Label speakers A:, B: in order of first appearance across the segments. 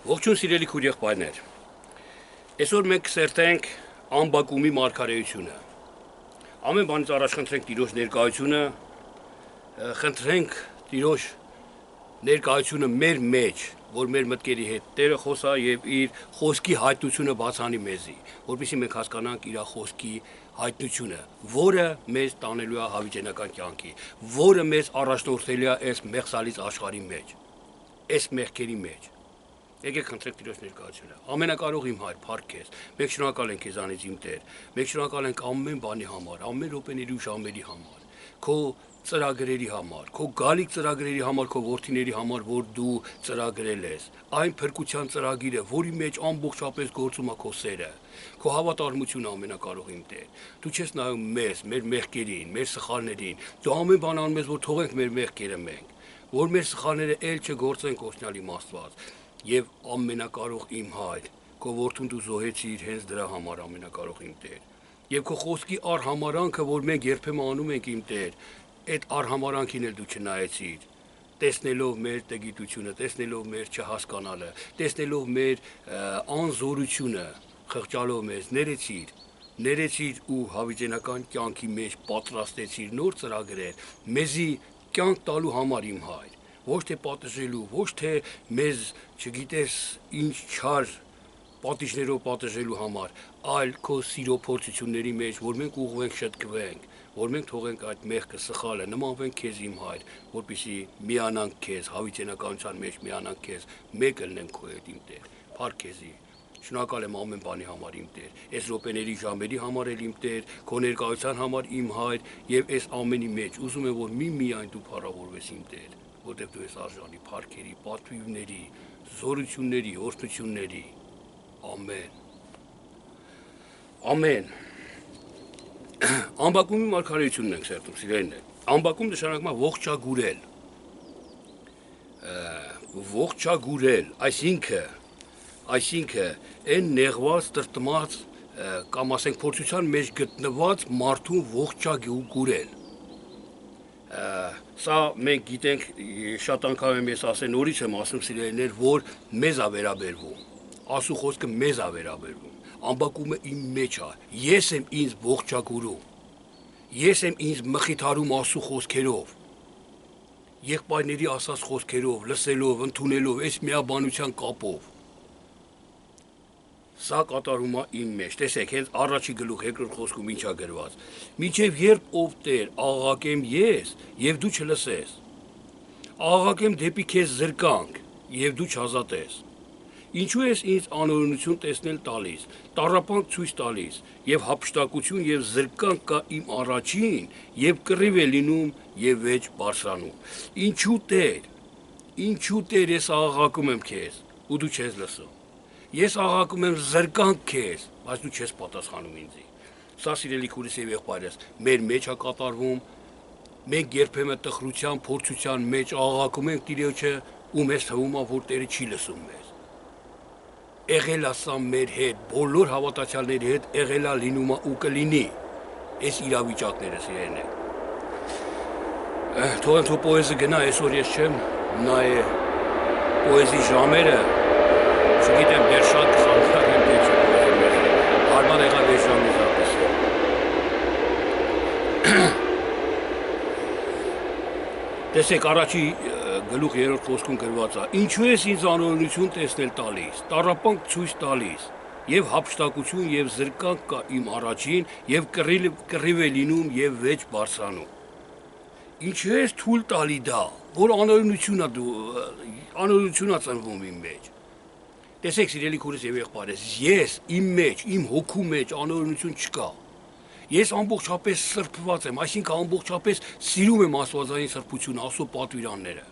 A: Ողջույն սիրելի քույրեղբայրներ։ Այսօր մենք կսերտենք ամբակումի մարգարեությունը։ Ամեն բանից առաջ խնդրենք Տիրոջ ներկայությունը, խնդրենք Տիրոջ ներկայությունը մեր մեջ, որ մեր մտքերի հետ Տերը խոսա եւ իր խոսքի հայտնությունը բացանի մեզի, որովհետեւ մենք հասկանանք իր խոսքի հայտնությունը, որը մեզ տանելու է հավիտենական կյանքի, որը մեզ առաջնորդելու է այս մեղսալից աշխարհի մեջ, այս մեղքերի մեջ։ Եկեք խնդրենք Տիրոջ ներկայությունը։ Ամենակարող իմ Հայր, փառք քեզ։ Մենք շնորհակալ ենք քեզանից իմ Տեր։ Մենք շնորհակալ ենք ամեն բանի համար, ամեն րոպեների ու ժամերի համար։ Քո ծրագրերի համար, քո գալիք ծրագրերի համար, քո որդիների համար, որ դու ծրագրել ես։ Այն փրկության ծրագիրը, որի մեջ ամբողջապես գործում է քո սերը, քո հավատարմությունը ամենակարող իմ Տեր։ Դու չես նայում մեզ, մեր մեղքերին, մեր սխալներին։ Դու ամեն բան անում ես, որ թողենք մեր մեղքերը մենք, որ մեր սխալները ել չգործենք Օշնյալ իմ Աստված։ Եվ ամենակարող իմ Հայր, քո որդուն դու զոհեցիր հենց դրա համար ամենակարող իմ Տեր։ Եվ քո խոսքի արհամարանքը, որ մենք երբեմն անում ենք իմ Տեր, այդ արհամարանքին էլ դու չնայեցիր, տեսնելով մեր տգիտությունը, տեսնելով մեր չհասկանալը, տեսնելով մեր անզորությունը, խղճալով մեզ ներեցիր ու հավիտենական կյանքի մեջ պատրաստեցիր նոր ծրագրեր, մեզի կյանք տալու համար իմ Հայր, ոչ թե պատժելու, ոչ թե մեզ, չգիտես, ինչ չար պատիժներով պատժելու համար, այլ քո սիրո փորձությունների մեջ, որ մենք ուղղվենք շտկվենք, որ մենք թողենք այդ մեղքը, սխալը, նմանվենք քեզ իմ Հայր, որպեսզի միանանք քեզ, հավիտենականության մեջ միանանք քեզ, մեկ ելնենք քո հետ իմ Տեր, փառք քեզի։ Շնորհակալ եմ ամեն բանի համար իմ Տեր, այս րոպեների ժամերի համար էլ իմ Տեր, քո ներկայության համար իմ Հայր, եւ այս ամենի մեջ ուզում եմ որ միայն դու փառավորվես իմ Տեր, որտեղ դու ես արժանի փառքերի, պատվիվների, զորությունների, օրհնությունների։ Ամեն։ Ամեն։ Ամբակումի մարգարեությունն ենք սերտում, սիրելիներ։ Ամբակում նշանակում է ողջագուրել։ Ողջագուրել, այսինքն այն նեղված, տրտմած կամ ասենք փորձության մեջ գտնված մարդուն ողջագուրել։ Սա մենք գիտենք, շատ անգամ եմ ես ասել, նորից եմ ասում սիրելիներ, որ մեզ է վերաբերվում, Աստծո խոսքը մեզ է վերաբերվում, ամբակումը իմ մեջ է, ես եմ ինձ ողջագուրում, ես եմ ինձ մխիթարում Աստծո խոսքերով, եղբայրների ասած խոսքերով, լսելով, ընդունելով, այս միաբանության կապով, սա կատարում է իմ մեջ, տեսեք, հենց առաջի գլուխ երկրորդ խոսքում ինչ է գրված, մինչև երբ ով Տեր աղաղակեմ ես, եւ դու չլսես, աղաղակեմ դեպի քեզ զրկանք, եւ դու չազատես, ինչու ես ինձ անօրենություն տեսնել տալիս, տառապանք ցույց տալիս, եւ հափշտակություն եւ զրկանք կա իմ առաջին, եւ կռիվ է լինում եւ վեճ բարձրանում, ինչու Տեր ես աղաղակում եմ քեզ, ու դու չես լսում, ես աղաղակում եմ զրկանք քեզ, բայց դու չես պատասխանում ինձ։ Սա սիրելի քույրս եւ եղբայրս, մեր մեջ է կատարվում, մենք երբեմն տխրության, փորձության մեջ աղաղակում ենք Տիրոջը, ու մեզ թվում է, որ Տերը չի լսում մեզ։ Եղել է սա մեր հետ, բոլոր հավատացյալների հետ եղել է, լինում է ու կլինի։ Այս իրավիճակները սիրելն է։ Թող ընդ պոեզը գնա, այսօր ես չեմ նայե պոեզի ժամերը, չգիտեմ, դեր շատ կսանցնակ եմ դեր չպոեզի հարմար եղավ ես ժամի զապիսը։ Տեսեք, առաջի գլուխ երրորդ խոսքում գրված է, ինչու ես ինձ անօրենություն տեսնել տալիս, տառապանք ցույց տալիս, եւ հափշտակություն եւ զրկանք կա իմ առաջին, եւ կռիվ է լինում եւ վեճ բարձրանում։ Ինչու ես թույլ տալի դա, որ անօրենություն է ծնվում իմ մեջ։ Տեսեք, սիրելի քույրս եւ եղբայրս, ես իմ մեջ, իմ հոգու մեջ անօրենություն չկա։ Ես ամբողջապես սրբված եմ, այսինքն ամբողջապես սիրում եմ աստվածային սրբությունը, Աստծո պատվիրանները։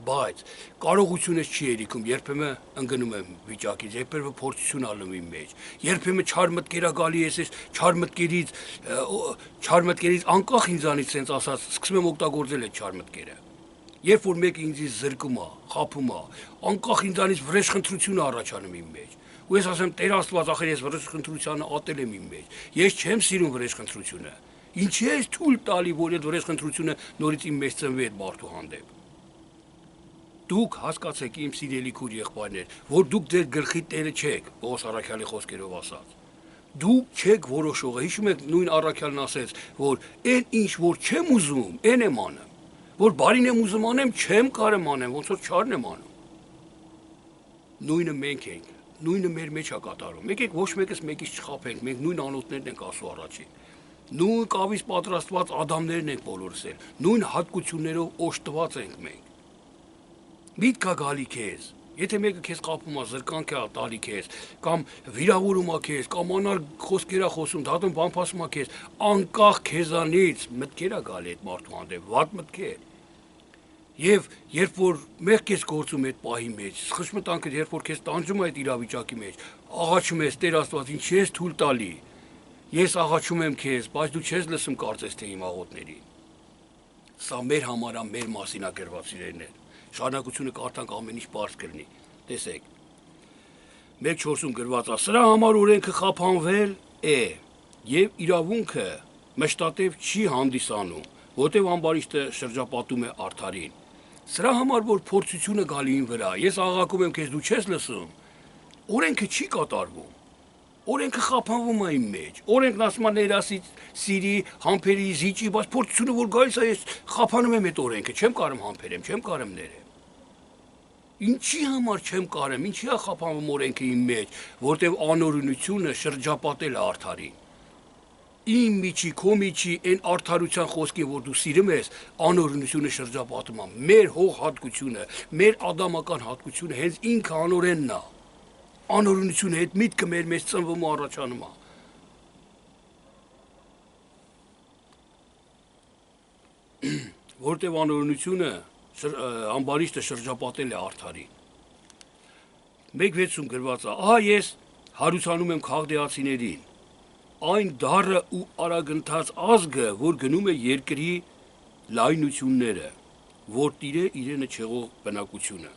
A: Բայց կարողությունս չի երիքում, երբեմն ընկնում եմ վիճակից, երբեմն փորձություն ալնում իմ մեջ, երբեմն չար մտքերա գալի ես, չար մտքերից անկախ ինձանից sense ասած, սկսում եմ օգտագործել այդ չար մտքերը։ Երբ որ մեկը ինձ զրկում է, խաբում է, անկախ ինձանից վրեժխնդրություն առաջանում իմ մեջ։ Ու ես ասեմ, Տեր Աստված, ախր ես վրեժխնդրությանը ատել եմ իմ մեջ։ Ես չեմ սիրում վրեժխնդրությունը։ Ինչի՞ ես թույլ տալի, որ այդ վրեժխնդրությունը նորից իմ մեջ ծնվի այդ մարդու հանդեպ։ Դուք հասկացեք իմ սիրելի քույր եղբայրներ, որ դուք ձեր գլխի տերը չեք, Պողոս Առաքյալի խոսքերով ասած։ Դուք չեք որոշողը, հիշում եք նույն Առաքյալն ասեց, որ այն ինչ որ չեմ ուզում, այն եմ անում, որ բարին եմ ուզում անեմ, չեմ կարեմ անեմ, ոնց որ չարն եմ անում։ Նույնը մենք ենք, նույնը մեր մեջ է կատարում։ Եկեք ոչ մեկս մեկից չխաբենք, մենք նույն անոթներն ենք ասու առաջին։ Նույն կավից պատրաստված ադամներն ենք բոլորս էլ, նույն հատկություններով օժտված ենք մենք։ Միտք կա գալի քեզ, եթե մեկը քեզ կապում է, զրկանք է տալի քեզ, կամ վիրավորում է քեզ, կամ անար խոսքեր է խոսում, դատում բամփասում է քեզ, անկախ քեզանից մտքեր է գալի այդ մարդու հանդեպ, վատ մտքեր։ Եվ երբ որ մեղք ես գործում այդ պահի մեջ, խշմտանքը երբ որ քեզ տանջում է այդ իրավիճակի մեջ, աղաչում ես Տեր Աստված, ինչ ես թույլ տալի։ Ես աղաչում եմ քեզ, բայց դու չես լսում կարծես թե իմ աղոթներին։ Սա մեր համար է, մեր մասին է գրված իրերներ։ Շարունակությունը կարդանք ամեն ինչ բարձ կլինի։ Տեսեք։ 1:4-ում գրված է. սրա համար օրենքը խափանվել է եւ իրավունքը մշտատև չի հանդիսանում, որտեւ ամբարիշտը շրջապատում է արդարին։ Սրա համար որ փորձությունը գալի ին վրա, ես աղաղակում եմ քեզ, դու չես լսում։ Օրենքը չի կատարվում։ Օրենքը խափանվում է իմ մեջ։ Օրենքն ասում է ներասի, սիրի, համբերի, զիջի, բայց փորձությունը որ գալիս է, ես խափանում եմ այդ օրենքը, չեմ կարում համբերեմ, չեմ կարում ներեմ։ Ինչի համար չեմ կարեմ, ինչի է խափանվում օրենքը իմ մեջ, որտեվ անօրինությունը շրջապատել է արդարին։ Իմ միջի, քո միջի, այն արդարության խոսքին, որ դու սիրում ես, անօրինությունը շրջապատում է։ Մեր հող հատկությունը, մեր ադամական հատկությունը հենց ինքը անօրենն է։ Անօրինությունը այդ միտքը մեր մեջ ծնվում ու առաջանում է։ Որտեվ անօրինությունը ամբարիշտը շրջապատել է արդարին։ 1:6-ում գրված է. ահա ես հարուցանում եմ քաղդեացիներին, այն դառը ու արագընթաց ազգը, որ գնում է երկրի լայնությունները, որ տիրե իրենը չեղող բնակությունը։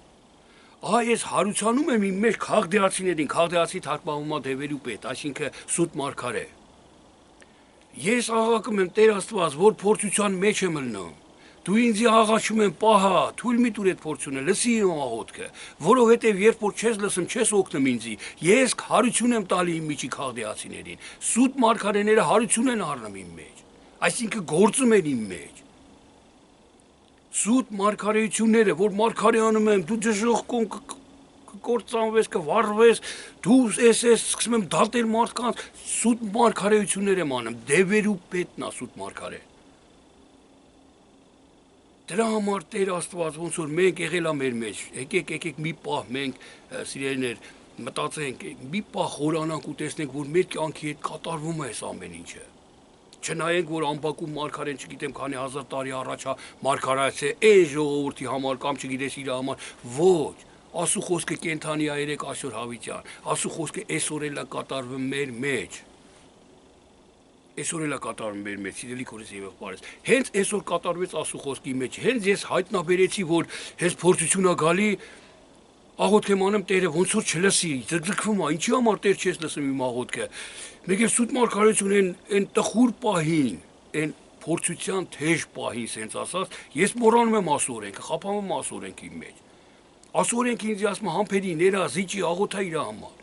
A: Ահա ես հարուցանում եմ իմ մեջ քաղդեացիներին, քաղդեացի թարգմանվում է դևերու պետ, այսինքն սուտ մարգարե։ Ես աղաղակում եմ Տեր Աստված, որ փորձության մեջ եմ ելնում։ Դու ինձ աղաչում եմ, պահա, թույլ մի տուր այդ փորձությունը, լսի իմ աղոթքը, որովհետև երբ որ չես լսում, չես օգնում ինձի, ես հարություն եմ տալի իմ միջի քաղդեացիներին, սուտ մարգարեները հարություն են առնում իմ մեջ, այսինքն գործում են իմ մեջ։ Սուտ մարգարեությունները, որ մարգարեանում եմ, դու դժոխքում կկործանվես, կվառվես, դու ես սկսում եմ դատել մարդկանց, սուտ մարգարեություններ եմ անում, դևերու պետն է սուտ մարգարե։ Դրա համար Տեր Աստված ոնց որ մենք եղել է մեր մեջ, եկեք մի պահ մենք սիրելիներ մտածենք, մի պահ խորանանք ու տեսնենք, որ մեր կյանքի հետ կատարվում է այս ամեն ինչը։ Չնայենք, որ ամբակում մարգարեն, չգիտեմ, քանի հազար տարի առաջ է մարգարացել այն ժողովրդի համար կամ չգիտես իր համար, ոչ, ասու խոսքը կենթանի է երեք այսօր հավիտյան, ասու խոսքը այսօր էլ է կատարվում մեր մեջ։ Այսօր էլ է կատարվում մեր մեջ, սիրելի քորես եւ եղբայրս։ Հենց այսօր կատարվեց ասու խոսքի մեջ, հենց ես հայտնաբերեցի, որ հենց փորձությունա գալի, աղոթք եմ անում Տերը, ոնց որ չլսի, ձգձգվում է, ինչի համար Տեր չես լսում իմ աղոթքը։ Մեկ էլ սուտ մարգարեություն այն տխուր պահին, այն փորձության թեժ պահին, սենց ասած, ես մոռանում եմ ասու օրենքը, խափանում ասու օրենքի իմ մեջ։ Ասու օրենքը ինձ ասում է համբերի, ները, զիջի, աղոթա իր համար։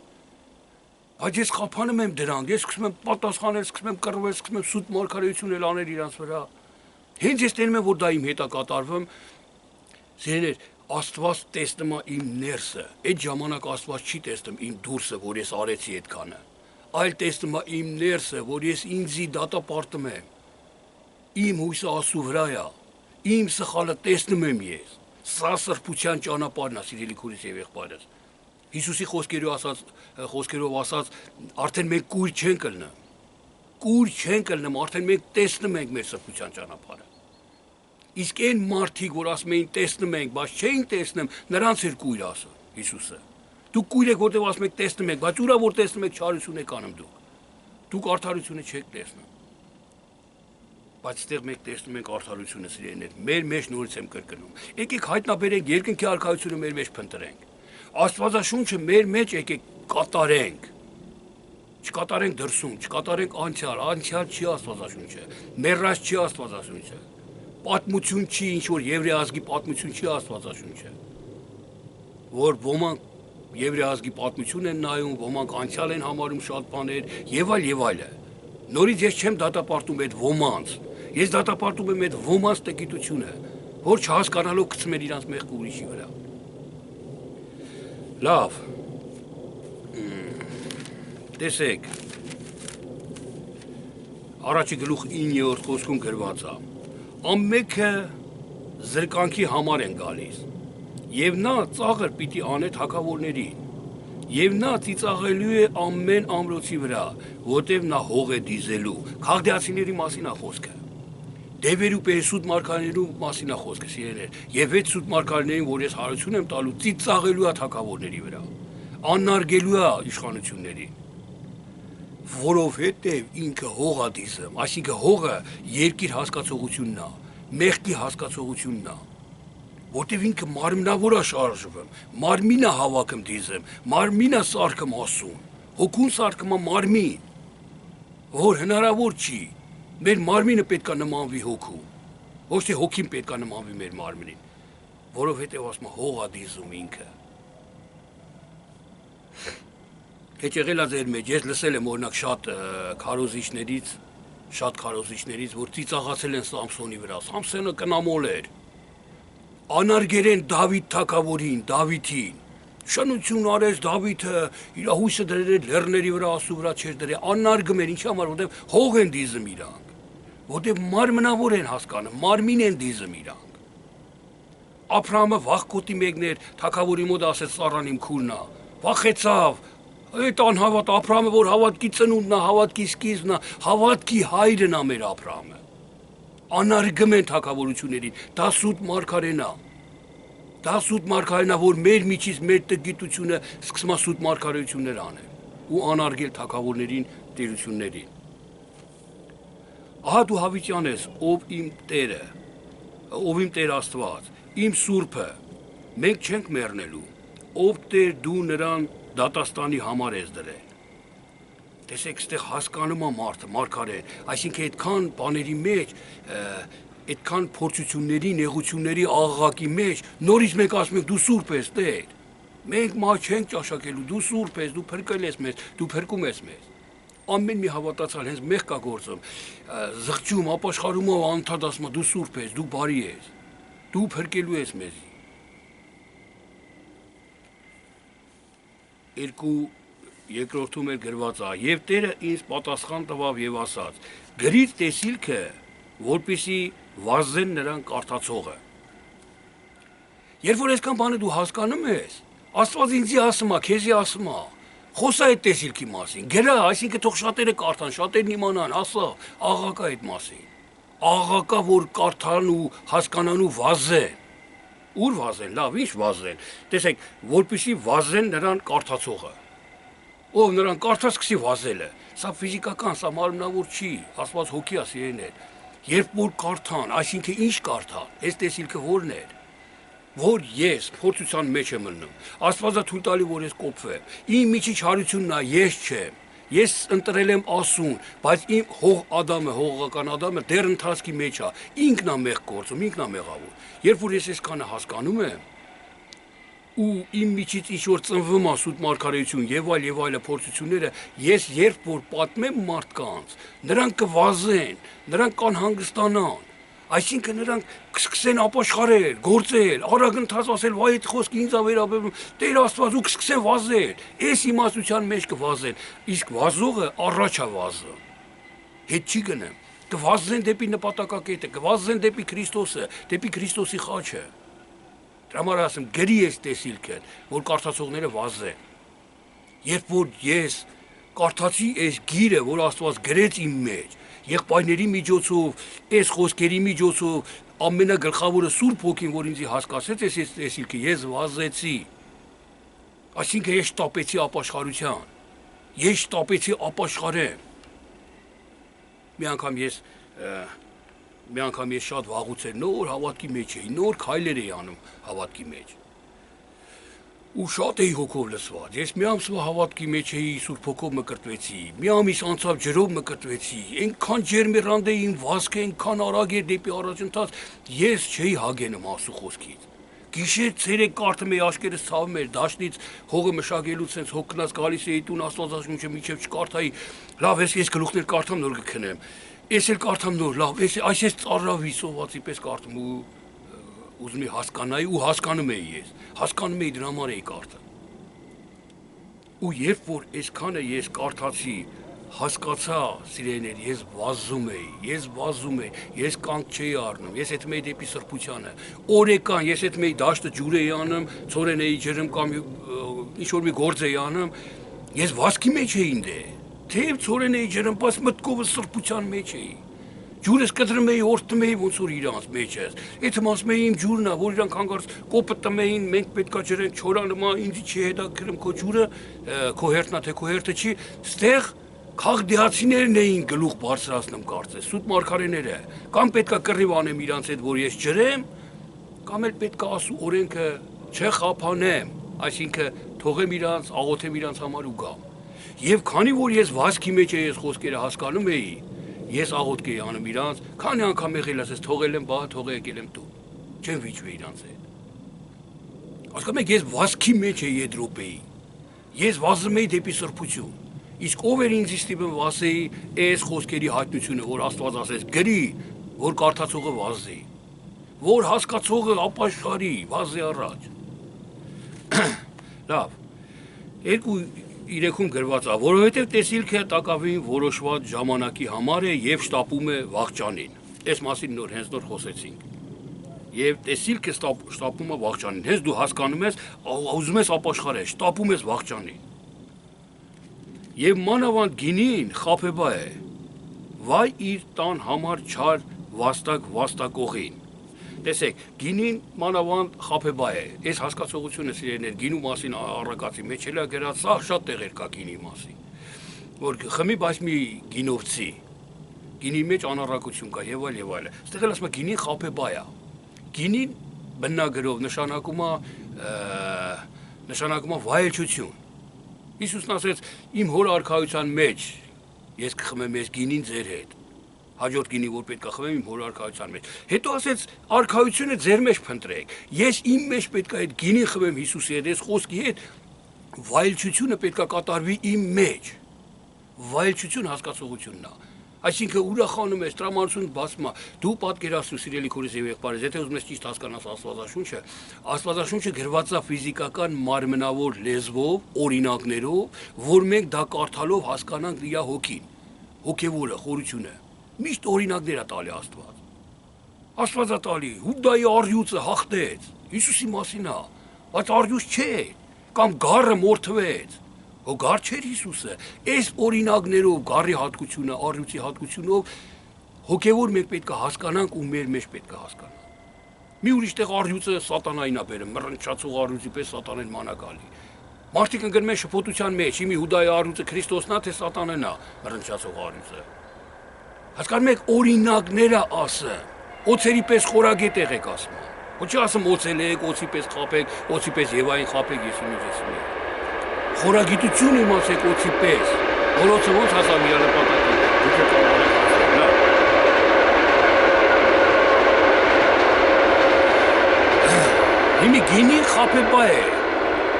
A: Բայց ես խափանում եմ դրանք, ես սկսում եմ պատասխանել, սկսում եմ կռվել, սկսում եմ սուտ մարգարեություն էլ անել իրանց վրա։ Հենց ես տենում եմ, որ դա իմ հետ է կատարվում, սիրելիներ, Աստված տեսնում է իմ ներսը, այդ ժամանակ Աստված չի տեսնում իմ դուրսը, որ ես արեցի այդքանը, այլ տեսնում է իմ ներսը, որ ես ինձի դատապարտում եմ, իմ հույսը Աստծու վրա է, իմ սխալը տեսնում եմ ես, սա սրբության ճանապարհն է, սիրելի քույրս եւ եղբայրս։ Հիսուսի խոսքերով ասած, արդեն մենք կույր չենք ելնում, արդեն մենք տեսնում ենք մեր սրբության ճանապարհը։ Իսկ այն մարդիկ, որ ասում էին տեսնում ենք, բայց չէին տեսնում, նրանց էր կույր ասում Հիսուսը։ Դուք կույր եք, որտեղ ասում եք տեսնում եք, բայց ուրա որ տեսնում եք չարություն եք անում դուք։ Դուք արդարությունը չեք տեսնում։ Բայց այստեղ մենք տեսնում ենք արդարությունը սիրելիներ, մեր մեջ նորից եմ կրկնում։ Եկեք հայտնաբերենք երկնքի արքայությունը մեր մեջ փնտրենք։ Աստվածաշունչը մեր մեջ եկեք կատարենք։ Չկատարենք դրսում, չկատարենք անցյալ չի Աստվածաշունչը, մեռած չի Աստվածաշունչը։ Պատմություն չի, ինչ որ եվրե ազգի պատմություն չի Աստվածաշունչը։ որ ոմանք Եվրե ազգի պատմություն են նայում, ոմանք անցյալ են համարում շատ բաներ եւ այլ։ Նորից ես չեմ դատապարտում այդ ոմանց։ Ես դատապարտում եմ այդ ոմանց տկիտությունը, որ չհասկանալով գցում են իրանց մեղքը ուրիշի վրա։ Լավ։ Տեսեք։ Առաջի գլուխ 9-րդ խոսքում գրված է. ամենքը զրկանքի համար են գալիս։ Եվ նա ծաղր պիտի անե թագավորներին։ Եվ նա ծիծաղելու է ամեն ամրոցի վրա, որտև նա հող է դիզելու։ Քաղդեացիների մասին է խոսքը։ Դևերու պեսուտ մարգարեներու մասին է խոսքը, սիրելիներ։ Եվ այդ սուտ մարգարեներին, որ ես հարություն եմ տալու, ծիծաղելու է թագավորների վրա։ Անարգելու է իշխանություններին։ Որովհետև ինքը հող է դիզում, այսինքն հողը երկիր հասկացողությունն է, մեղքի հասկացողությունն է։ Որտև ինքը մարմնավոր է շարժվում, մարմինը հավաքում դիզում, մարմինը սարքում ասում, հոգուն սարքում է մարմին, որ հնարավոր չի, մեր մարմինը պետք է նմանվի հոգու, ոչ թե հոգին պետք է նմանվի մեր մարմնին, որովհետև ասում է հող է դիզում ինքը։ Հետ եղել է ձեր մեջ, ես լսել եմ օրինակ շատ քարոզիչներից, որ ծիծաղացել են Սամսոնի վրա, Սամսոնը կնամոլ էր, անարգերեն Դավիթ թագավորին, Դավիթին, շնություն արեց Դավիթը, իր հույսը դրել էր լեռների վրա, ասու վրա չէր դրել, անարգում էր, ինչի համար, որտեղ հող են դիզում իրանք, որտեղ մարմնավոր են հասկանում, մարմին են դիզում իրանք։ Աբրահամը վախկոտի մեկն էր, թագավորի մոտ ասեց Սառան իմ քուրն է, վախեցավ, այդ անհավատ Աբրահամը, որ հավատքի ծնունդն է, հավատքի սկիզբն է, հավատքի հայրն է մեր Աբրահամը։ Անարգում են թագավորություններին, դա սուտ մարգարեն է։ Դա սուտ մարգարեն է, որ մեր միջից մեր տգիտությունը սկսում է սուտ մարգարեություններ անել ու անարգել թագավորներին, տերություններին։ Ահա դու հավիտյան ես, ով իմ Տերը, ով իմ Տեր Աստված, իմ Սուրբը, մենք չենք մեռնելու, ով Տեր դու նրան դատաստանի համար ես դրել։ Տեսեք, ստեղ հասկանում է մարդը, մարգարեն, այսինքն այդքան բաների մեջ, այդքան փորձությունների, նեղությունների աղաղակի մեջ, նորից մենք ասում ենք դու սուրբ ես, Տեր։ Մենք մահ չենք ճաշակելու, դու սուրբ ես, դու փրկել ես մեզ, դու փրկում ես մեզ։ Ամեն մի հավատացյալ հենց մեղք կա գործում, զղջում, ապաշխարում ու անդադ ասում է դու սուրբ ես, դու բարի ես, դու փրկելու ես մեզ։ Երկրորդում էլ գրված է. «Եվ Տերը ինձ պատասխան տվավ եւ ասաց. գրիր տեսիլքը, որպեսզի վազեն նրան կարդացողը»։ Երբ որ այսքան բանը դու հասկանում ես, Աստված ինձի ասում է, քեզի ասում է, խոսա այդ տեսիլքի մասին, գրա, այսինքն թող շատերը կարդան, շատերն իմանան, ասա, աղաղակա այդ մասին։ Աղաղակա, որ կարդան ու հասկանան ու վազեն։ Ուր վազեն, լավ, ինչ վազեն։ Տեսեք, որպեսզի վազեն նրան կարդացողը։ Ով նրան կարդա սկսի վազելը։ Սա ֆիզիկական, սա մարմնավոր չի, Աստված հոգի է սիրելիներ։ Երբ որ կարդան, այսինքն ինչ կարդան, այս տեսիլքը որն էր։ Որ ես փորձության մեջ եմ մնում։ Աստվածը թույլ տալի, որ ես կոփվեմ։ Իմ միջի չարությունն է, ես չեմ։ Ես ընտրել եմ ասուն, բայց իմ հող Ադամը, հողական Ադամը դեռ ընթացքի մեջ է։ Ինքն է մեղ գործում, ինքն է մեղավոր։ Երբ որ ես այսքանը հասկանում եմ, ու իմ միջից ինչ որ ծնվում է սուտ մարգարեություն եւ այլ փորձությունները, ես երբ որ պատմեմ մարդկանց, նրանք կվազեն, նրանք կանհանգստանան։ Այսինքն նրանք կսկսեն ապաշխարել, գործել, արագընթաց ասել, վայ այդ խոսքը ինձ է վերաբերում, Տեր Աստված ու կսկսեն վազել, այս իմաստության մեջ կվազեն, իսկ վազողը առաջ է վազում, հետ չի գնում, կվազեն դեպի նպատակակետը, կվազեն դեպի Քրիստոսը, դեպի Քրիստոսի խաչը։ Դրա համար ասեմ, գրի այս տեսիլքը, որ կարդացողները վազեն։ Երբ որ ես կարդացի այս գիրը, որ Աստված գրեց իմ մեջ, եղբայրների միջոցով, այս խոսքերի միջոցով, ամենագլխավորը Սուրբ Հոգին, որ ինձ հասկացեց այս տեսիլքը, ես վազեցի։ Այսինքն ես շտապեցի ապաշխարության։ Ես շտապեցի ապաշխարեմ։ Մի անգամ ես շատ վաղուց նոր հավատքի մեջ էի, նոր քայլեր էի անում հավատքի մեջ։ Ու շատ էի հոգով լսված։ Ես մի ամսվա հավատքի մեջ էի, Սուրբ Հոգով մկրտվեցի։ Մի ամիս անցավ ջրով մկրտվեցի։ Այնքան ջերմեռանդ էի, իմ վազքը այնքան արագ էր դեպի առաջընթաց, ես չէի հագենում Աստծո խոսքից։ Գիշեր ցերեկ կարդում էի աշկերտս ցավում էր դաշնից հողը մշակելուց sense հոգնած գալիս էի տուն աստվածաշունչը միջև չկարդայի լավ ես գլուխներ կարդամ նոր կքնեմ ես էլ կարդամ նոր լավ այս ծառավի սովածի պես կարդում ու ուզում էի հասկանայի ու հասկանում էի ես հասկանում էի դրա համար էի կարդում ու երբ որ այսքանը ես կարդացի հասկացա սիրելիներ ես վազում էի ես կանգ չէի առնում ես հետո մեի դեպի սրբությանը օրեկան ես հետո մեի դաշտը ջուր էի անում ծորեն էի ջրում կամ ինչ որ մի գործ էի անում ես վազքի մեջ էի դե թեև ծորեն էի ջրում բայց մտքովս սրբության մեջ էի ջուրս կտրում էի օրտում էի ոնց որ իրանց մեջս եթե ասում էի իմ ջուրն է որ իրանք հանգարց կոպը տմեին մենք պետքա ջրեն չորանմա ինձ չի հետաքրում քո ջուրը քո հերթնա թե քո հերթը չի ստեղ Քաղդիացիներն էին գլուխ բարձրացնում կարծես, սուտ մարգարեները, կամ պետքա կռիվ անեմ իրանց հետ, որ ես ջրեմ, կամ էլ պետքա ասու օրենքը չխափանեմ, այսինքն թողեմ իրանց, աղոթեմ իրանց համար ու գամ։ Եվ քանի որ ես վազքի մեջ ես խոսքերը հասկանում էի, ես աղոթք էի անում իրանց, քանի անգամ եղել ասես թողել եմ, բա թողել եկել եմ տուն։ Չեմ վիճվի իրանց հետ։ Հասկանում եք, ես վազքի մեջ էի այդ րոպեի։ Ես վազում էի դեպի սրբություն։ Իսկ ով էր ինձ ստիպում վասեի այս խոսքերի հայտնությունը, որ Աստված ասես գրի, որ կարդացողը վազի, որ հասկացողը ապաշխարի, վազի առաջ։ Լավ, 2:3-ում գրված է, որովհետև տեսիլքը տակավին որոշված ժամանակի համար է եւ շտապում է վաղճանին։ Այս մասին հենց նոր խոսեցինք։ Եվ տեսիլքը շտապում է վաղճանին։ Հենց դու հասկանում ես, ուզում ես ապաշխարել, շտապում ես վաղճանին։ Եվ մանավանդ գինին խաբեբա է, վայ իր տան համար չար վաստակողին։ Տեսեք, գինին մանավանդ խաբեբա է, այս հասկացողությունը սիրելիներ, գինու մասին առակացի մեջ էլ է գրած, սա շատ տեղեր կա գինի մասին, որ խմի բայց մի գինովցի, գինի մեջ անառակություն կա եւ այլ, ստեղ էլ ասում է գինին խաբեբա է, գինին բնագրով նշանակում է վայելչություն։ Հիսուսն ասեց, իմ հոր արքայության մեջ ես կխմեմ ես գինին ձեր հետ, հաջորդ գինի, որ պետք է խմեմ իմ հոր արքայության մեջ։ Հետո ասեց, արքայությունը ձեր մեջ փնտրեք, ես իմ մեջ պետք է այդ գինին խմեմ Հիսուսի հետ, այս խոսքի հետ, վայելչությունը պետք է կատարվի իմ մեջ, վայելչություն հասկացողությունն է։ Այսինքն ուրախանում ես, տրամադրություն բացում է, դու պատկերացրու սիրելի քորս եւ եղբայրս, եթե ուզում ես ճիշտ հասկանաս Աստվածաշունչը գրված է ֆիզիկական մարմնավոր լեզվով, օրինակներով, որ մենք դա կարդալով հասկանանք իր հոգին, հոգեվորը, խորությունը։ Միշտ օրինակներ է տալի Աստված։ Աստված է տալի, Հուդայի առյուծը հաղթեց, Հիսուսի մասին է, բայց առյուծ չէ, կամ գառը մորթվեց։ Գառ չէր Հիսուսը, այս օրինակներով գառի հատկությունը, առյուծի հատկությունով հոգևոր մենք պետք է հասկանանք ու մեր մեջ պետք է հասկանանք։ Մի ուրիշ տեղ առյուծը սատանային է բերում, մռնչացող առյուծի պես սատանեն մանակալի։ Մարդիկ ընկնում են շփոթության մեջ, իմի Հուդայի առյուծը Քրիստոսն է, թե սատանեն է մռնչացող առյուծը։ Հասկանում եք, օրինակները ասը, օծերի պես խորագետ եղեք ասում։ Ոչ ասում օծել եք, օծի պես խաբեք, օծի պես Եվային խաբեք, եսիմի։ Խորագիտություն իմացեք օծի պես, որոցը ոնց հասավ իր նպատակին, դուք կարող եք հասնել, Հիմի գինին խաբեբա է,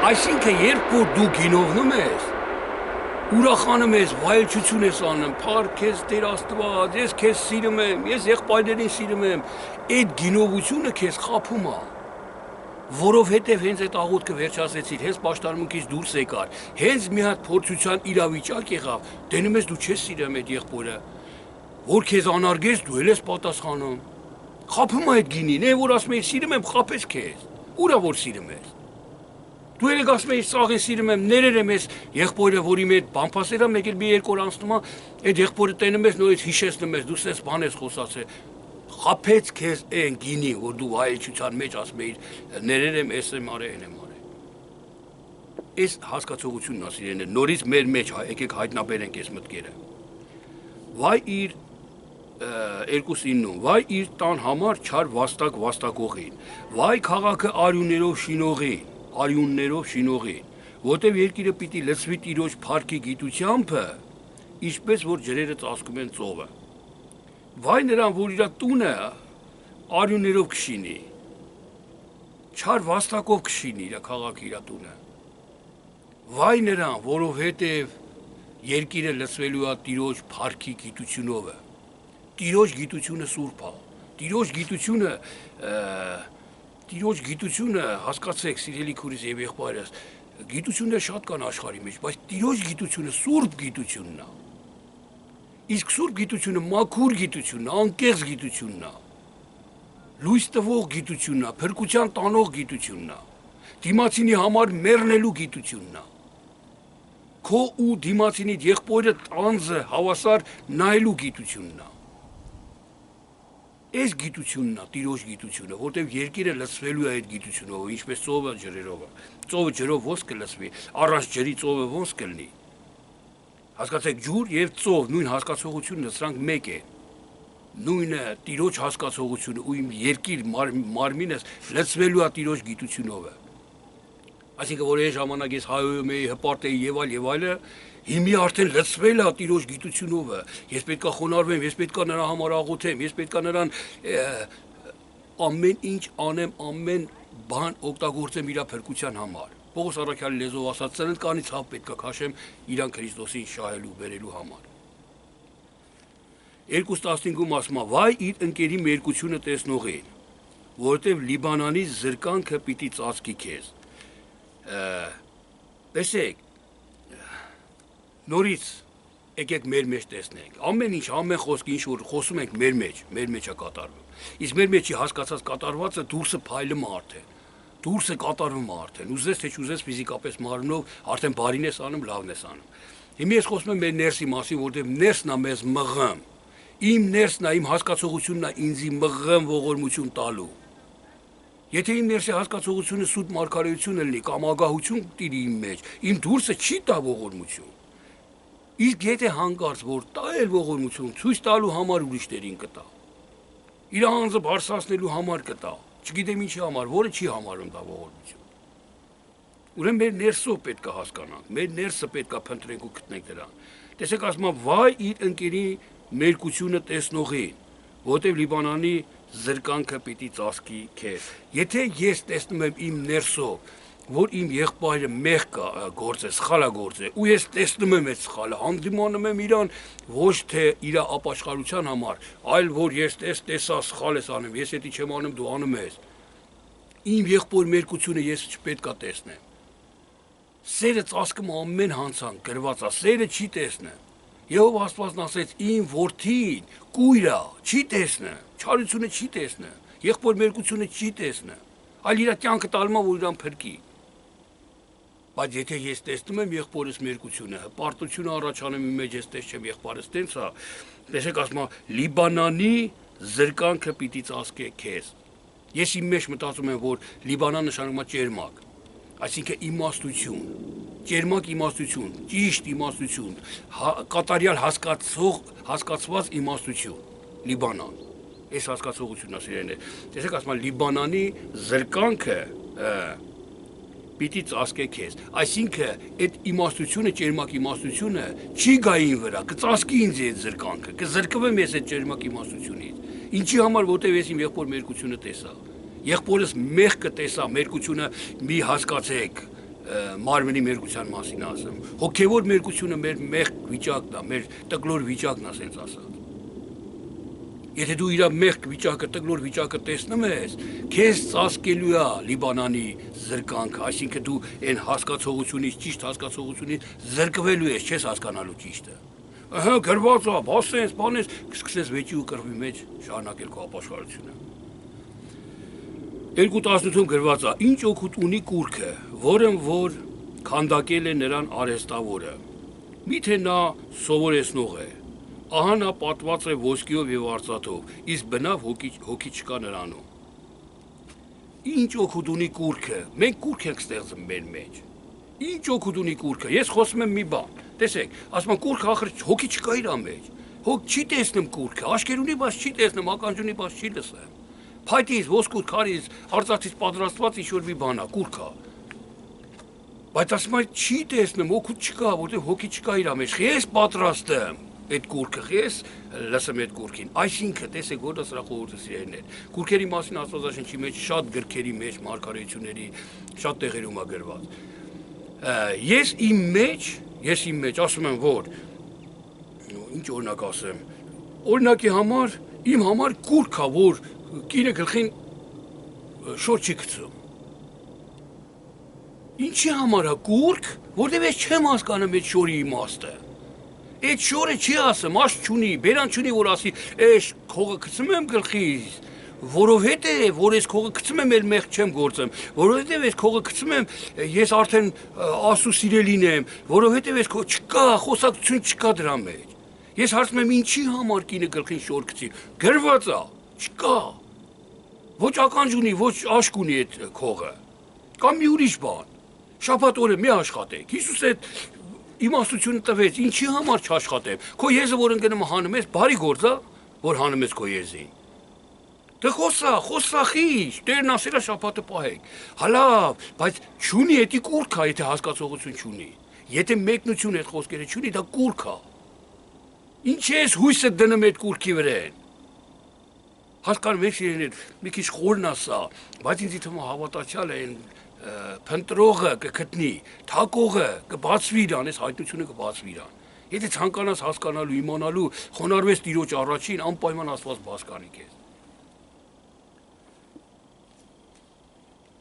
A: այսինքն երբ որ դու գինովնում ես, ուրախանում ես, վայելչություն ես անում, փառք ես Տեր Աստված, ես քեզ սիրում եմ, ես եղբայրներին սիրում եմ, այդ գինովությունը քեզ խաբում է, որովհետև հենց այդ աղոթքը վերջացեցիր, հենց պաշտարմունքից դուրս եկար, հենց մի հատ փորձության իրավիճակ եղավ, դենում ես դու չես սիրում այդ եղբորը, որ քեզ անարգես դու էլ ես պատասխանում, խաբում է այդ գինին, որ ասում ես սիրում եմ, խաբես քեզ, ուրա որ սիրում ես։ Դու եք ասում ես սաղին սիրում եմ, ներեր եմ ես եղբորը, որի մեջ բամփասերա մեկ էլ մի երկու օր անցնում է, այդ եղբորը տենում ես նորից հիշեցնում ես, դու սես բան ես խոսացել։ Խաբեց քեզ այն գինի, որ դու վայելչության մեջ ասում ես, ներեր եմ, էս եմ արել, այն եմ արել։ Այս հասկացողությունն է սիրելիներ, նորից մեր մեջ եկեք հայտնաբերենք այս մտքերը։ Վայ իր 2:9, վայ իր տան համար չար վաստակողին, վայ քաղաքը արյուններով շինողին, որտև երկիրը պիտի լցվի Տիրոջ փառքի գիտությամբ, ինչպես որ ջրերը ծածկում են ծովը։ Վայ նրան, որ իր տունը արյուններով կշինի, չար վաստակով քշին իր քաղաք իր տունը։ Վայ նրան, որովհետև երկիրը լցվելու է Տիրոջ փառքի գիտությունով։ Տիրոջ գիտությունը սուրբ է։ Տիրոջ գիտությունը, հասկացեք, սիրելի քուրիս եւ եղբայրս, գիտություններ շատ կան աշխարհի մեջ, բայց Տիրոջ գիտությունը սուրբ գիտությունն է։ Իսկ սուրբ գիտությունը մաքուր գիտությունն է, անկեղծ գիտությունն է։ Լույս տվող գիտությունն է, փրկության տանող գիտությունն է։ Դիմացինի համար մեռնելու գիտությունն է։ Քո ու դիմացինի եղբորը տանձը հավասար նայելու գիտությունն է։ Այս գիտությունն է, Տիրոջ գիտությունը, որտեղ երկիրը լցվելու է այդ գիտությունով, ինչպես ծովը ջրերով։ Ծովը ջրով ոնց կլցվի, առանց ջրի ծովը ոնց կլինի։ Հասկացեք, ջուր եւ ծով նույն հասկացողությունն սրանք մեկ է։ Նույնը Տիրոջ հասկացողությունը ու իմ երկիր մարմինս լցվելու է Տիրոջ գիտությունով։ Այսինքն որ այն ժամանակ ես հայոյում էի, հպարտ էի եւ այլը, հիմի արդեն լցվել է Տիրոջ գիտությունով։ Ես պետքա խոնարհվեմ, ես պետքա նրա համար աղոթեմ, ես պետքա նրան ամեն ինչ անեմ, ամեն բան օգտագործեմ իր փրկության համար։ Պողոս առաքյալի լեզվով ասած, ծննդկանի ցավ պետքա քաշեմ իրան Քրիստոսին շահելու, բերելու համար։ 2:15-ում ասում է. «Վայ իր ընկերի մերկությունը տեսնողին, որովհետև Լիբանանի զրկանքը պիտի ծածկի քեզ»։ Տեսեք, նորից եկեք մեր մեջ տեսնենք։ Ամեն ինչ, ամեն խոսք, ինչ որ խոսում ենք մեր մեջ է կատարվում։ Իսկ մեր մեջի հասկացած կատարվածը դուրսը փայլում է արդեն։ Դուրսը կատարվում է արդեն։ Ուզես թե չուզես ֆիզիկապես մարմնով արդեն բարին ես անում, լավն ես անում։ Հիմա ես խոսում եմ մեր ներսի մասին, որտեղ ներսն է մեզ մղում։ Իմ ներսն է, իմ հասկացողությունն է ինձի մղում ողորմություն տալու։ Եթե իմ ներսի հասկացողությունը սուտ մարգարեություն լինի կամ ագահություն տիրի իմ մեջ, իմ դուրսը չի տա ողորմություն։ Իսկ եթե հանկարծ որ տա էլ ողորմություն, ցույց տալու համար ուրիշներին կտա։ Իր անձը բարձրացնելու համար կտա։ Չգիտեմ ինչի համար, որը չի համարում դա ողորմություն։ Ուրեմն մեր ներսով պետք է հասկանանք, մեր ներսը պետք է փնտրենք ու գտնենք դրան։ Տեսեք, ասում է, վայ իր ընկերի մերկությունը տեսնողին, որտեղ Լիբանանի զրկանքը պիտի ծածկի քեզ։ Եթե ես տեսնում եմ իմ ներսով, որ իմ եղբայրը մեղք գործէ, սխալա գործե, ու ես տեսնում եմ այդ սխալը, հանդիմանում եմ իրան ոչ թե իր ապաշխարության համար, այլ որ ես տեսա սխալ ես անում, ես էդի չեմ անում, դու անում ես։ Իմ եղբոր մերկությունը ես չպետք է տեսնեմ։ Սերը ծածկում ամեն հանցանք, գրված է, սերը չի տեսնեմ։ Եհով Աստվածն ասեց, իմ որդին կույրա չի տեսնը, չարությունը չի տեսնը, եղբոր մերկությունը չի տեսնը, այլ իր կյանքը տալու որ իրան փրկի։ Բայց եթե ես տեսնում եմ եղբորս մերկությունը, հպարտությունը առաջանում իմ մեջ, ես տեսչեմ եղբորս տենց է, տեսեք ասում է, Լիբանանի զրկանքը պիտի ծածկե քեզ։ Ես իմ մեջ մտածում եմ, որ Լիբանան նշանակում է ճերմակ, այսինքն իմաստություն, ճերմակ իմաստություն, ճիշտ իմաստություն, կատարյալ հասկացված իմաստություն, Լիբանան։ Այս հասկացողությունն է սիրելիներ։ Տեսեք, ասում է Լիբանանի զրկանքը պիտի ծածկե քեզ։ Այսինքն այդ իմաստությունը, ճերմակ իմաստությունը չի գա ին վրա, կծածկի ինձ այդ զրկանքը, կզրկվեմ ես այդ ճերմակ իմաստությունից։ Ինչի համար, որտեղ ես իմ եղբոր մերկությունը տեսա։ Եղբորս մեղքը տեսա, մերկությունը մի հասկացեք, մարմնի մերկության մասին ասեմ։ Հոգևոր մերկությունը մեր մեղք վիճակն է, մեր տկլոր վիճակն է, ասենց ասած։ Եթե դու իր մեղք վիճակը, տկլոր վիճակը տեսնում ես, քեզ ծածկելու է Լիբանանի զրկանքը, այսինքն դու այն հասկացողությունից, ճիշտ հասկացողությունից զրկվելու ես, չես հասկանալու ճիշտը։ Ահա գրված է, բասես, բանես, կսկսես վեճի ու կռվի մեջ շարունակել քո ապաշխարությունը։ 2:18-ում գրված է. Ինչ օգուտ ունի կուռքը, որն որ քանդակել է նրան արհեստավորը։ Միթե նա սովորեցնող է։ Ահա նա պատված է ոսկիով եւ արծաթով, իսկ բնավ հոգի չկա նրանում։ Ինչ օգուտ ունի կուռքը, մենք կուռք ենք ստեղծում մեր մեջ։ Ինչ օգուտ ունի կուռքը, ես խոսում եմ մի բան։ Տեսեք, ասում են կուռքը ախր հոգի չկա իր մեջ։ Հոգ չի տեսնում կուռքը, աշկերունի բաց չի տեսնում, ականջունի բաց չի լսում։ Փայտից, ոսկուց, քարից, արծաթից պատրաստված ինչ-որ մի բան է, կուռք է։ Բայց ասում են չի տեսնում, օգուտ չկա, որտեղ հոգի չկա իր մեջ։ Ես պատրաստ եմ։ այդ կուրքը ես լսեմ այդ կուրքին այսինքն տեսեք որ սրա խորհուրդը սիրելիներ կուրքերի մասին Աստվածաշնչի մեջ շատ գրքերի մեջ մարգարեությունների շատ տեղերում է գրված ես իմ մեջ ասում եմ որ ինչ օրինակ ասեմ օրինակի համար իմ համար կուրք է որ կինը գլխին շոր չի գցում ինչի համար է կուրք որտեղ ես չեմ հասկանում այդ շորի իմաստը Այդ շորը չի ասում, աշ չունի, բերան չունի, որ ասի, էս քողը գցում եմ գլխիս, որովհետև որ ես քողը գցում եմ, էլ մեղ չեմ գործում, որովհետև ես քողը գցում եմ, ես արդեն ասու սիրելին եմ, որովհետև ես չկա, խոսակցություն չկա դրա մեջ։ Ես հարցնում եմ, ինչի համար կինը գլխին շոր գցի, գրված է, չկա։ Ոչ ականջ ունի, ոչ աշկ ունի այդ քողը։ Կամ մի ուրիշ բան։ Շաբաթ օրը մի աշխատեք։ Հիսուս այդ իմաստությունը տվեց, ինչի համար չաշխատեմ, քո եզը որ ընկնում հանում ես, բարի գործ է, որ հանում ես քո եզին։ Դե խոսա խիչ, Տերն ասել է շաբաթը պահեք։ Հալավ, բայց չունի էդի կուրք է, եթե հասկացողություն չունի։ Եթե մեկնություն այդ խոսքերը չունի, դա կուրք է։ Ինչ ես հույսը դնում այդ կուրքի վրան։ Հասկանում եք իրեն, մի քիչ խորն ասա, բայց ինձ թվում է հավատացյալ են Փնտրողը կգտնի, թակողը կբացվի իրան, այս հայտնությունը կբացվի իրան։ Եթե ցանկանաս հասկանալու, իմանալու, խոնարհվես Տիրոջ առաջին, անպայման Աստված բաց կանի քեզ։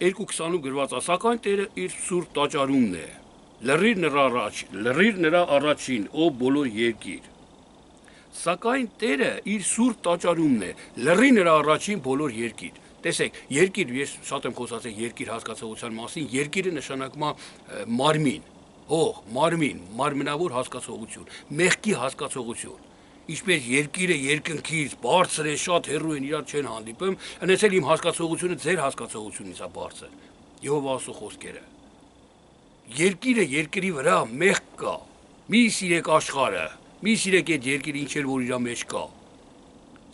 A: 2:20-ում գրված է, սակայն Տերը իր սուրբ տաճարումն է։ Լռիր նրա առաջին, ով բոլոր երկիր։ Սակայն Տերը իր սուրբ տաճարումն է, լռի նրա առաջին բոլոր երկիր։ Տեսեք, երկիր, ես շատ եմ խոսացել երկիր հասկացողության մասին, երկիրը նշանակում է մարմին, հող, մարմին, մարմնավոր հասկացողություն, մեղքի հասկացողություն։ Ինչպես երկիրը երկնքից բարձր է, շատ հեռու են իրար չեն հանդիպում, այնպես էլ իմ հասկացողությունը ձեր հասկացողությունից է բարձր։ Եհովա ասու խոսքերը։ Երկիրը երկրի վրա մեղք կա։ Մի սիրեք աշխարհը, մի սիրեք այդ երկիրը ինչ էլ որ իր մեջ կա։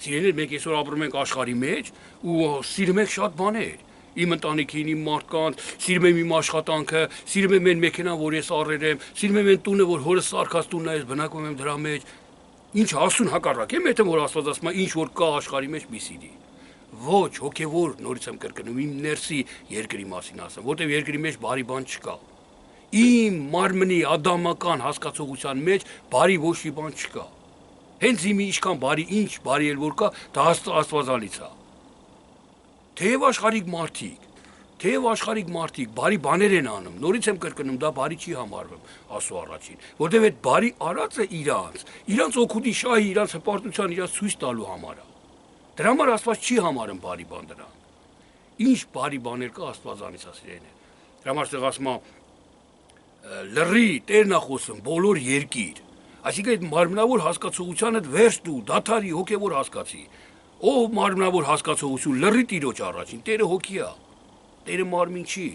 A: Սիրելիներ, մենք այսօր ապրում ենք աշխարհի մեջ ու սիրում ենք շատ բաներ։ Իմ ընտանիքին, իմ մարդկանց, սիրում եմ իմ աշխատանքը, սիրում եմ այն մեքենան, որ ես առել եմ, սիրում եմ այն տունը, որ հորս սարքած տունն է, ես բնակվում եմ դրա մեջ։ Ինչ ասուն հակառակ եմ, եթե որ Աստված ասում է, ինչ որ կա աշխարհի մեջ մի սիրի։ Ոչ, հոգևոր, նորից եմ կրկնում, իմ ներսի երկրի մասին ասեմ, որտեղ երկրի մեջ բարի բան չկա։ Իմ մարմնի ադամական հասկացողության մեջ բարի ոչ մի բան չկա։ Հենց իմի ինչքան բարի ինչ, բարի էլ որ կա, դա աստվածալից է։ Թեև աշխարհիկ մարդիկ բարի բաներ են անում, նորից եմ կրկնում, դա բարի չի համարվում, ասու առաջին, որտեղ այդ բարի արածը իրանց օգուտի շահի, իրանց հպարտության, իրանց ցույց տալու համար է։ Դրա համար Աստված չի համարում բարի բան դրան։ Ինչ բարի բաներ կա Աստվածանից ասիրեն։ Դրա համար ասում է լռի, Տերն է խոսում, բոլոր երկիր։ Այսինքն այդ մարմնավոր հասկացողությանը վերջ դու, դաթարի, հոգևոր հասկացի։ Ով մարմնավոր հասկացողություն լռի Տիրոջ առաջին, Տերը հոգի է, Տերը մարմին չի։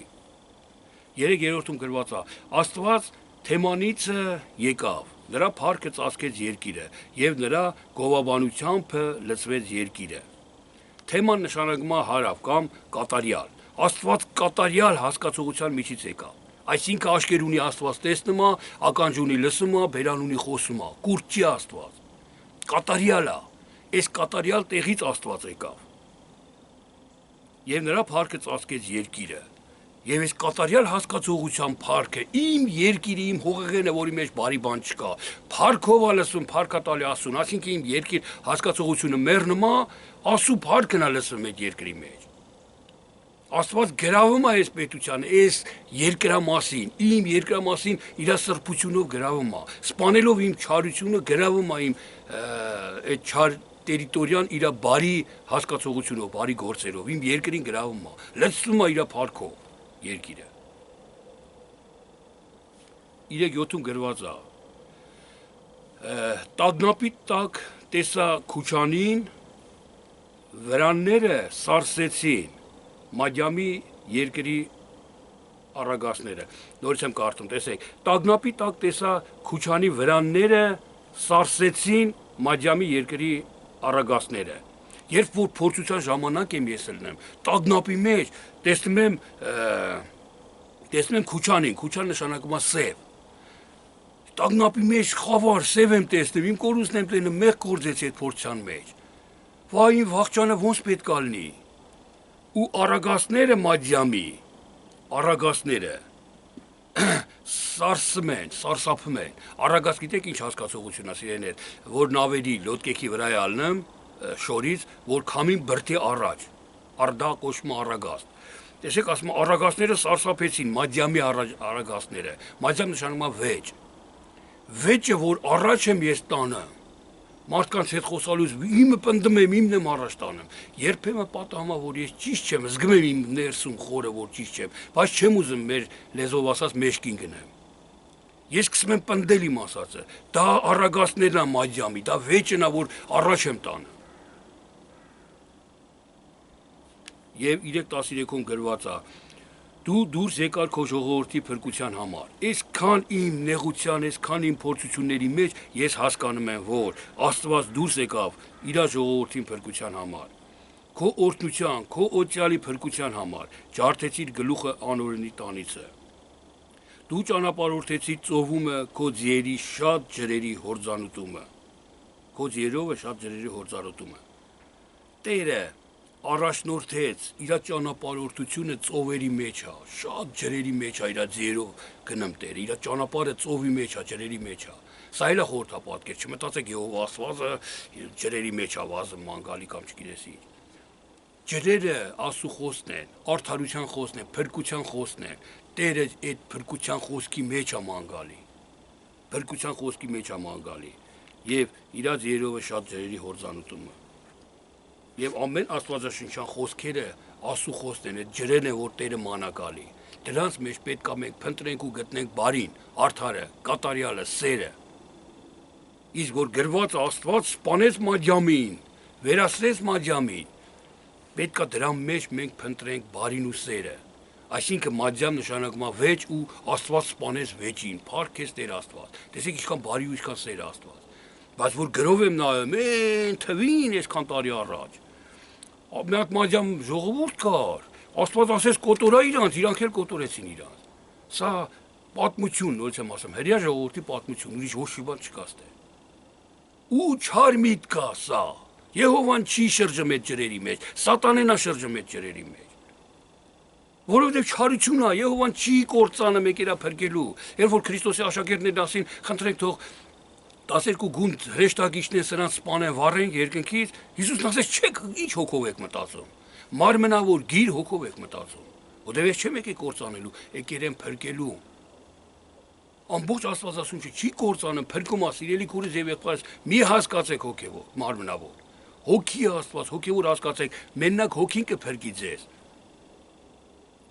A: 3-րդում գրված է. Աստված Թեմանիցը եկավ, նրա փառքը ծածկեց երկիրը, եւ նրա գովաբանությամբ լցվեց երկիրը։ Թեման նշանակում է հարավ կամ կատարյալ։ Աստված կատարյալ հասկացողության միջից եկավ։ Այսինքն աշկեր ունի Աստված տեսնում է, ականջ ունի լսում է, բերան ունի խոսում է, կուրջ չի Աստված։ Կատարյալ է, այս կատարյալ տեղից Աստված եկավ։ Եվ նրա փառքը ծածկեց երկիրը։ Եվ այս կատարյալ հասկացողության փառքը իմ երկիրը, իմ հողեղենը, որի մեջ բարի բան չկա, փառքով է լսում, փառքատալի ասուն, այսինքն իմ երկիր հասկացողությունը մեռնում է, ասու փառքն է լսում այդ երկրի մեջ։ Աստված գրավում է այս պետությանը, այս երկրամասին, իմ երկրամասին իր սրբությունով գրավում է, սպանելով իմ չարությունը գրավում է իմ այդ չար տերիտորիան իր բարի հասկացողությունով, բարի գործերով, իմ երկրին գրավում է, լցնում է իր փառքով երկիրը։ 3:7-ում գրված է. Տագնապի տակ տեսա Քուչանին, վրանները սարսեցին Մադյամի երկրի առագասները։ Նորից եմ կարդում, տեսեք, տագնապի տակ տեսա Քուչանի վրանները սարսեցին Մադյամի երկրի առագասները։ Երբ որ փորձության ժամանակ եմ ես ելնում, տագնապի մեջ տեսնում եմ Քուչանին, Քուչան նշանակում է սև։ տագնապի մեջ խավար, սև եմ տեսնում, իմ կորուստն եմ տենում, մեկ գործեցի այդ փորձության մեջ։ Վայ, իմ վախճանը ոնց պետք է լինի։ Ու արագասները մադյամի, արագասները սարսում են, սարսափում են։ Արագած գիտեք ինչ հասկացողություն է սիրեներ, որ նավերի լոդկեքի վրա է ալնեմ շորից, որ քամին բրդի առաջ։ Արդա կոչվում է արագաստ։ Տեսեք, ասում արագասները սարսափեցին, մադյամի արագասները։ Մադյամ նշանակում է վեճ։ Վեճը, որ առաջ եմ ես տանը, մարդկանց հետ խոսալուց իմը պնդում եմ, իմն եմ առաջ տանում։ Երբեմն պատահում է, որ ես ճիշտ չեմ, զգում եմ իմ ներսում խորը, որ ճիշտ չեմ, բայց չեմ ուզում մեր լեզվով ասած մեջքին գնեմ։ Ես սկսում եմ պնդել իմ ասածը։ Դա արագասներն է մադյամի, դա վեճն է, որ առաջ եմ տանը։ Եվ 3:13-ում գրված է. դու դուրս եկար քո ժողովրդի փրկության համար։ Այսքան իմ նեղության, այսքան իմ փորձությունների մեջ ես հասկանում եմ, որ Աստված դուրս եկավ իր ժողովրդին փրկության համար։ Քո օրհնության, քո օծյալի փրկության համար ջարդեցիր գլուխը անօրենի տանիցը։ Դու ճանապարհորդեցիր ծովումը քո ձիերի շատ ջրերի հորձանուտումը։ Քո ձիերով է շատ ջրերի հորձանուտումը։ Տերը առաջնորդեց իր ճանապարհորդությունը ծովերի մեջ է, շատ ջրերի մեջ է իր ձիերով գնում Տերը, իր ճանապարհը ծովի մեջ է, ջրերի մեջ է։ Սա էլ է խորհրդապատկեր, չմտածեք Եհովա Աստվածը ջրերի մեջ է վազում մանգալի կամ չգիտես ինչ։ Ջրերը Աստծո խոսքն են, արդարության խոսքն են, փրկության խոսքն են։ Տերը այդ փրկության խոսքի մեջ է մանգալի։ Փրկության խոսքի մեջ է մանգալի։ Եվ իր ձիերով է շատ ջրերի հորձանուտումը։ Եվ ամեն աստվածաշնչյան խոսքերը Աստծո խոսքն են, այդ ջրերն են, որ Տերը մանակալի։ Դրանց մեջ պետք է մենք փնտրենք ու գտնենք բարին, արդարը, կատարյալը, սերը։ Իսկ որ գրված Աստված սպանեց մադյամին, վերացրեց մադյամին, պետք է դրա մեջ մենք փնտրենք բարին ու սերը։ Այսինքն մադյամ նշանակում է վեճ ու Աստված սպանեց վեճին, փառքեց Տեր Աստված։ Տեսեք ինչքան բարի ու ինչքան սեր է Աստված։ Բայց որ գրով եմ նայում, թվին այսքան տարի առաջ։ Մի հատ մադյամ ժողովուրդ կար, Աստված ասեց կոտորա իրանք էլ կոտորեցին իրանք։ Սա պատմություն, նորից եմ ասում, հրեա ժողովրդի պատմություն, ուրիշ ոչ մի բան չկա ստե։ Ու չար միտք կա սա։ Եհովան չի շրջում այդ ջրերի մեջ, սատանեն է շրջում այդ ջրերի մեջ։ Որովհետև չարություն է, Եհովան չի կործանը մեկ իրա փրկելու։ Երբ որ Քրիստոսի աշակերտներն ասին, խնդրենք թող 12 գունդ հրեշտակիչներ սրանց սպանեն, վառեն երկնքից, Հիսուսն ասեց, չեք ինչ հոգով եք մտածում։ Մարմնավոր գիր հոգով եք մտածում։ Որտեղ ես չեմ եկել կործանելու, եկել եմ փրկելու։ Ամբողջ Աստվածաշունչը չի կործանում, փրկում է, սիրելի քուրս եւ եղբայրս, մի հասկացեք հոգեվոր, մարմնավոր։ Հոգի է Աստված, հոգեվոր հասկացեք, մենակ հոգին կփրկի ձեզ։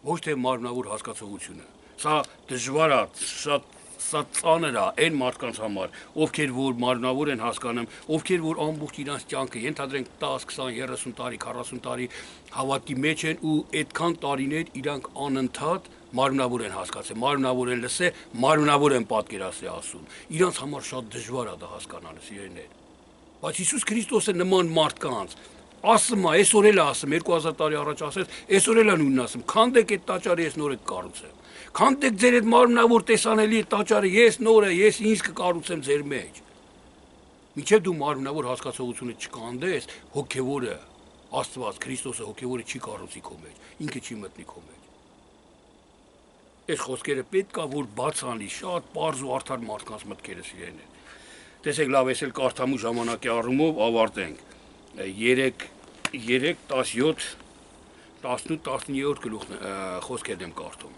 A: Ոչ թե մարմնավոր հասկացողությունը։ Սա դժվար է, շատ սա ծանր է այն մարդկանց համար, ովքեր որ մարմնավոր են հասկանում, ովքեր որ ամբողջ իրանց կյանքը ենթադրենք 10, 20, 30 տարի, 40 տարի հավատքի մեջ են ու այդքան տարիներ իրանք անընդհատ մարմնավոր են հասկացել, մարմնավոր են լսել, մարմնավոր են պատկերացրել ասում։ Իրանց համար շատ դժվար է դա հասկանալը, սիրելիներ։ Բայց Հիսուս Քրիստոսը նման մարդկանց ասում է, այսօր էլ ասում, 2000 տարի առաջ ասեց, այսօր էլ նույնն ասում, քանդեք այդ տաճարը ես նոր կկառուցեմ։ Քանդեք ձեր այդ մարմնավոր տեսանելի տաճարը ես նորը, ես ինձ կկառուցեմ ձեր մեջ։ Մինչև դու մարմնավոր հասկացողությունը չկանդես, հոգևորը, Աստված, Քրիստոսը հոգևորը չի կառուցի քո մեջ, ինքը չի մտնի քո մեջ։ Այս խոսքերը պետք է որ բաց անի շատ պարզ ու արդար մարդկանց մտքերը սիրեն։ Տեսեք լավ, ես էլ կարդամու ժամանակի առումով ավարտենք։ 3:17-18-19 գլուխ խոսքերն եմ կարդում։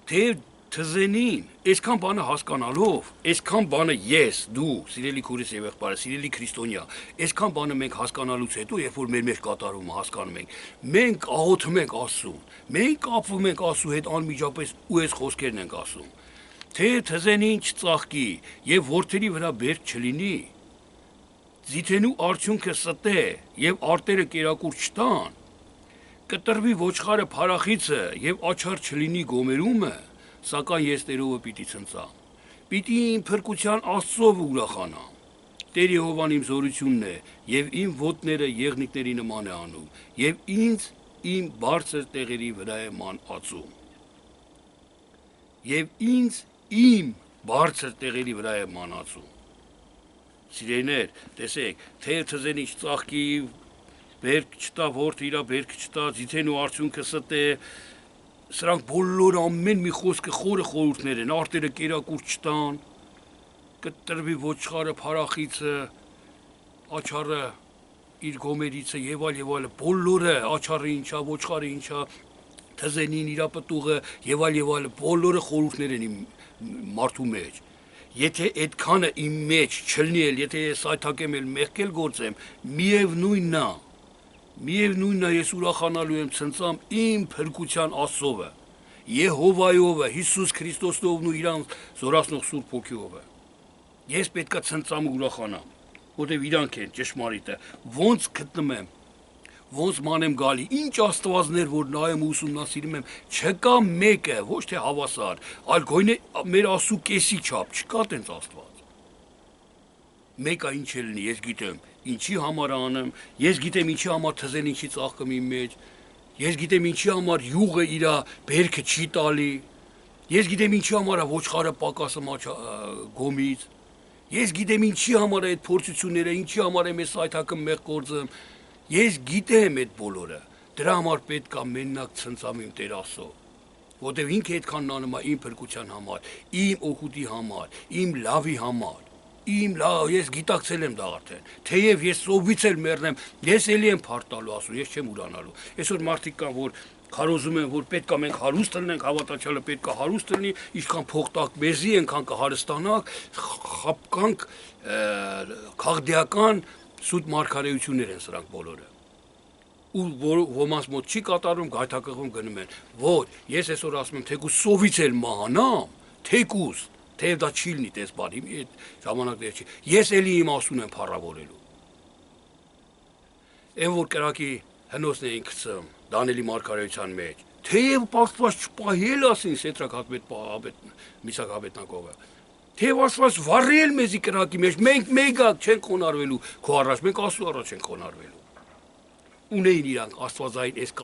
A: Թե թզենին, այսքան բանը հասկանալով, այսքան բանը ես, դու, սիրելի քուրս եւ եղբայրս, սիրելի քրիստոնյա, այսքան բանը մենք հասկանալուց հետո, երբ որ մեր մեջ կատարում հասկանում ենք, մենք աղոթում ենք Աստծուն, մենք կապվում ենք Աստծու հետ անմիջապես ու այս խոսքերն ենք ասում։ Թե թզենին չծաղկի եւ որդերի վրա բերք չլինի, ձիթենու արդյունքը ստե եւ արտերը կերակուր չտան, կտրվի ոչխարը փարախիցը եւ աչար չլինի գոմերումը, սակայն ես Տերովը պիտի ցնծամ։ Պիտի իմ փրկության Աստծով ուրախանամ։ Տեր Եհովան իմ զորությունն է եւ իմ ոտները եղնիկների նման է անում եւ ինձ իմ բարձր տեղերի վրա է ման ածում։ Եվ ինձ իմ բարձր տեղերի վրա է մանածում։ Սիրեներ, տեսեք, թե թզենիչ ծաղկի բերք չտա, ворթ իրա բերք չտա, ձիթեն ու արդյունքը ստե, սրանք բոլոր ամեն մի խոսքը խորը խորհուրդներ են, արտերը կերակուր չտան, կտրվի ոչխարը, փարախիցը, աչառը, իր գոմերիցը եւ այլը, բոլորը, աչառը ինչա, ոչխարը ինչա, թզենին իրա պտուղը եւ այլը, բոլորը խորհուրդներ են իմ մարդու մեջ։ Եթե այդքանը իմ մեջ չլինի էլ, եթե ես այթակեմ էլ մեղքել գործեմ, միևնույնն է ես ուրախանալու եմ ցնծամ իմ փրկության Աստծովը, Եհովայովը, Հիսուս Քրիստոսովն ու իրան զորացնող Սուրբ Հոգիովը։ Ես պետքա ցնծամ ու ուրախանամ, որտեւ իրանք են ճշմարիտը, ոնց գտնում եմ, ոնց մանեմ գալի, ինչ աստվածներ, որ նայեմ ու ուսումնասիրում եմ, չկա մեկը, ոչ թե հավասար, այլ գույնը մեր Աստծո կեսի չափ, չկա տենց աստված։ Մեկը ինչ է լինի, ես գիտեմ, ինչի համար անեմ, ես գիտեմ ինչի համար թզեն ինչի ծաղկում իմ մեջ, ես գիտեմ ինչի համար յուղը իրա բերքը չի տալի, ես գիտեմ ինչի համար ոչխարը պակասում գոմից, ես գիտեմ ինչի համար այդ փորձությունները, ինչի համար եմ ես այթակը մեղ գործում, ես գիտեմ այդ բոլորը, դրա համար պետք է մենակ ցնծամ իմ Տեր Աստծո, որտեվ ինքը այդքան անում է իմ փրկության համար, իմ օգուտի համար, իմ լավի համար, ես գիտակցել եմ դա արդեն, թեև ես սովից էլ մեռնեմ, ես էլի եմ փարտալու Աստծո, ես չեմ ուրանալու, այսօր մարդիկ կան, որ քարոզում են, որ պետք է մենք հարուստ լինենք, հավատացյալը պետք է հարուստ լինի, ինչքան փող տակ մեզի, այնքան կհարստանանք, խապկանք քաղդիական սուտ մարգարեություններ են սրանք բոլորը։ Ու ոմանց մոտ չի կատարում, գայթակղում գնում են։ Ոչ, ես այսօր ասում եմ, թեկուզ սովից էլ մահանամ, թեկուզ, թեև դա չի լինի տես բան, այդ ժամանակներ չի։ Ես էլի իմ Աստծուն եմ փառավորելու։ Այն որ կրակի հնոցն էին գցում Դանիելի մարգարեության մեջ, թեև Աստված չպահել ասին Սեդրակ Միսակ Աբեդնագովը, թեև Աստված վառել մեզի կրակի մեջ, մենք մեգակ չենք խոնարհվելու քո առաջ, մենք Աստծո առաջ ենք խոնարհվելու։ Ունեին իրանք Աստվածային այս